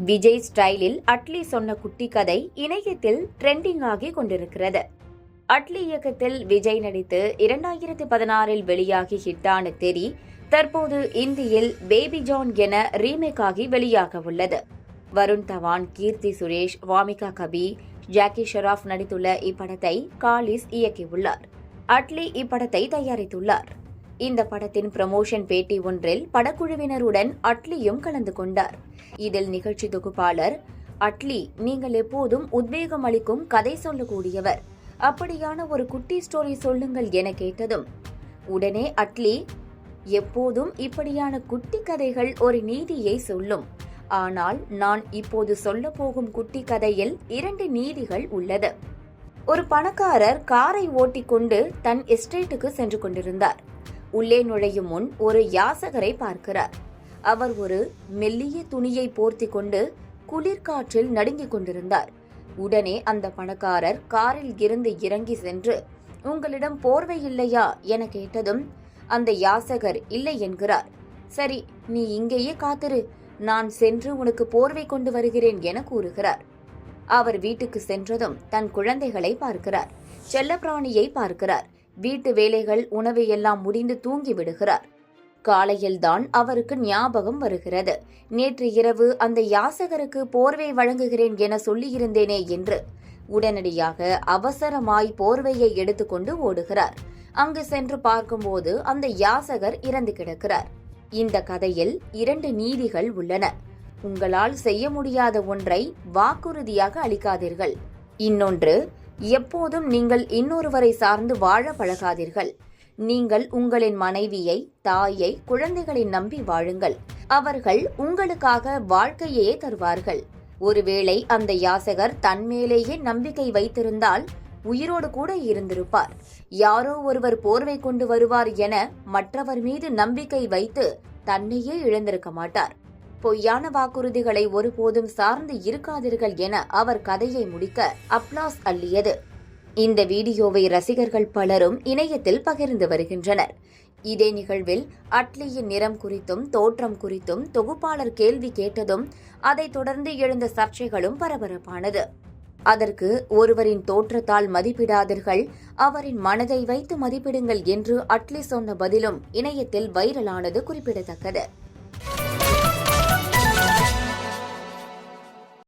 விஜய் ஸ்டைலில் அட்லி சொன்ன குட்டி கதை இணையத்தில் ட்ரெண்டிங் ஆகி கொண்டிருக்கிறது. அட்லி இயக்கத்தில் விஜய் நடித்து 2016 வெளியாகி ஹிட்டான தெரி தற்போது இந்தியில் பேபி ஜான் என ரீமேக் ஆகி வெளியாக உள்ளது. வருண் தவான், கீர்த்தி சுரேஷ், வாமிகா கபீர், ஜாக்கி ஷெராப் நடித்துள்ள இப்படத்தை காலிஸ் இயக்கியுள்ளார். அட்லி இப்படத்தை தயாரித்துள்ளார். இந்த படத்தின் ப்ரமோஷன் பேட்டி ஒன்றில் படக்குழுவினருடன் அட்லியும் கலந்து கொண்டார். இதில் நிகழ்ச்சி தொகுப்பாளர், அட்லி, நீங்கள் எப்போதும் உத்வேகம் அளிக்கும் கதை சொல்லக்கூடியவர், அப்படியான ஒரு குட்டி ஸ்டோரி சொல்லுங்கள் என கேட்டதும் உடனே அட்லி, எப்போதும் இப்படியான குட்டி கதைகள் ஒரு நீதியை சொல்லும். ஆனால் நான் இப்போது சொல்ல போகும் குட்டி கதையில் 2 நீதிகள் உள்ளது. ஒரு பணக்காரர் காரை ஓட்டிக்கொண்டு தன் எஸ்டேட்டுக்கு சென்று கொண்டிருந்தார். உள்ளே நுழையும் முன் ஒரு யாசகரை பார்க்கிறார். அவர் ஒரு மெல்லிய துணியை போர்த்தி கொண்டு குளிர்காற்றில் நடுங்கிக் கொண்டிருந்தார். உடனே அந்த பணக்காரர் காரில் இருந்து இறங்கி சென்று, உங்களிடம் போர்வை இல்லையா என கேட்டதும் அந்த யாசகர் இல்லை என்கிறார். சரி, நீ இங்கேயே காத்திரு, நான் சென்று உனக்கு போர்வை கொண்டு வருகிறேன் என கூறுகிறார். அவர் வீட்டுக்கு சென்றதும் தன் குழந்தைகளை பார்க்கிறார், செல்லப்பிராணியை பார்க்கிறார். வீட்டு வேலைகள், உணவு எல்லாம் முடிந்து தூங்கி விடுகிறார். காலையில்தான் அவருக்கு ஞாபகம் வருகிறது, நேற்று இரவு அந்த யாசகருக்கு போர்வை வழங்குகிறேன் என சொல்லியிருந்தேனே என்று. உடனடியாக அவசரமாய் போர்வையை எடுத்துக்கொண்டு ஓடுகிறார். அங்கு சென்று பார்க்கும்போது அந்த யாசகர் இறந்து கிடக்கிறார். இந்த கதையில் 2 நீதிகள் உள்ளன. உங்களால் செய்ய முடியாத ஒன்றை வாக்குறுதியாக அளிக்காதீர்கள். இன்னொன்று, எப்போதும் நீங்கள் இன்னொருவரை சார்ந்து வாழ பழகாதீர்கள். நீங்கள் உங்களின் மனைவியை, தாயை, குழந்தைகளை நம்பி வாழுங்கள். அவர்கள் உங்களுக்காக வாழ்க்கையே தருவார்கள். ஒருவேளை அந்த யாசகர் தன்மேலேயே நம்பிக்கை வைத்திருந்தால் உயிரோடு கூட இருந்திருப்பார். யாரோ ஒருவர் போர்வை கொண்டு வருவார் என மற்றவர் மீது நம்பிக்கை வைத்து தன்னையே இழந்திருக்க மாட்டார். பொய்யான வாக்குறுதிகளை ஒருபோதும் சார்ந்து இருக்காதீர்கள் என அவர் கதையை முடிக்க அப்ளாஸ் அள்ளியது. இந்த வீடியோவை ரசிகர்கள் பலரும் இணையத்தில் பகிர்ந்து வருகின்றனர். இதே நிகழ்வில் அட்லியின் நிறம் குறித்தும் தோற்றம் குறித்தும் தொகுப்பாளர் கேள்வி கேட்டதும் அதைத் தொடர்ந்து எழுந்த சர்ச்சைகளும் பரபரப்பானது. அதற்கு ஒருவரின் தோற்றத்தால் மதிப்பிடாதீர்கள், அவரின் மனதை வைத்து மதிப்பிடுங்கள் என்று அட்லி சொன்ன பதிலும் இணையத்தில் வைரலானது குறிப்பிடத்தக்கது.